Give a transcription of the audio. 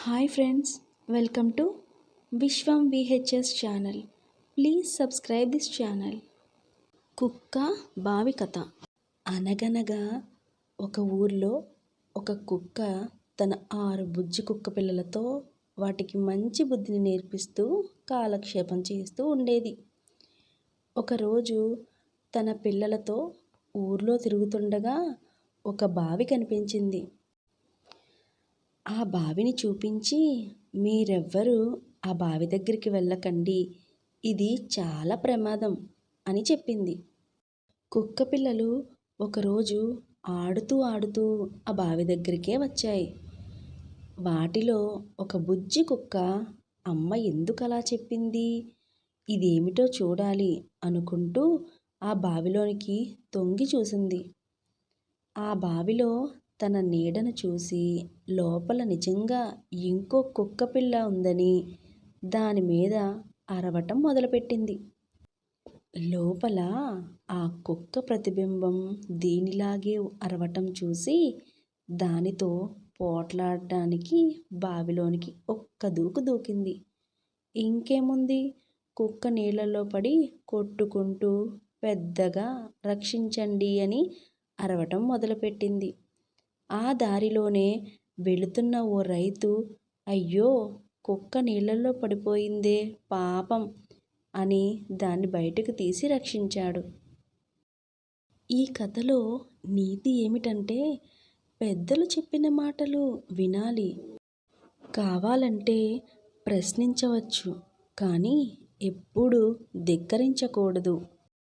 Hi friends, welcome to Vishwam VHS channel. Please subscribe this channel. కుక్క బావి కథ. అనగనగా ఒక ఊర్లో ఒక కుక్క తన 6 బుజ్జి కుక్క పిల్లలతో వాటికి మంచి బుద్ధిని నేర్పిస్తూ కాలక్షేపం చేస్తూ ఉండేది. ఒకరోజు తన పిల్లలతో ఊర్లో తిరుగుతుండగా ఒక బావి కనిపించింది. ఆ బావిని చూపించి, మీరెవ్వరూ ఆ బావి దగ్గరికి వెళ్ళకండి, ఇది చాలా ప్రమాదం అని చెప్పింది. కుక్క పిల్లలు ఒకరోజు ఆడుతూ ఆడుతూ ఆ బావి దగ్గరికే వచ్చాయి. వాటిలో ఒక బుజ్జి కుక్క, అమ్మ ఎందుకలా చెప్పింది, ఇదేమిటో చూడాలి అనుకుంటూ ఆ బావిలోనికి తొంగి చూసింది. ఆ బావిలో తన నీడను చూసి లోపల నిజంగా ఇంకో కుక్కపిల్ల ఉందని దాని మీద అరవటం మొదలుపెట్టింది. లోపల ఆ కుక్క ప్రతిబింబం దీనిలాగే అరవటం చూసి దానితో పోట్లాడడానికి బావిలోనికి ఒక్క దూకు దూకింది. ఇంకేముంది, కుక్క నీళ్ళల్లో పడి కొట్టుకుంటూ పెద్దగా రక్షించండి అని అరవటం మొదలుపెట్టింది. ఆ దారిలోనే వెళుతున్న ఓ రైతు, అయ్యో, కుక్క నీళ్ళల్లో పడిపోయిందే పాపం అని దాన్ని బయటకు తీసి రక్షించాడు. ఈ కథలో నీతి ఏమిటంటే, పెద్దలు చెప్పిన మాటలు వినాలి. కావాలంటే ప్రశ్నించవచ్చు, కానీ ఎప్పుడూ ధిక్కరించకూడదు.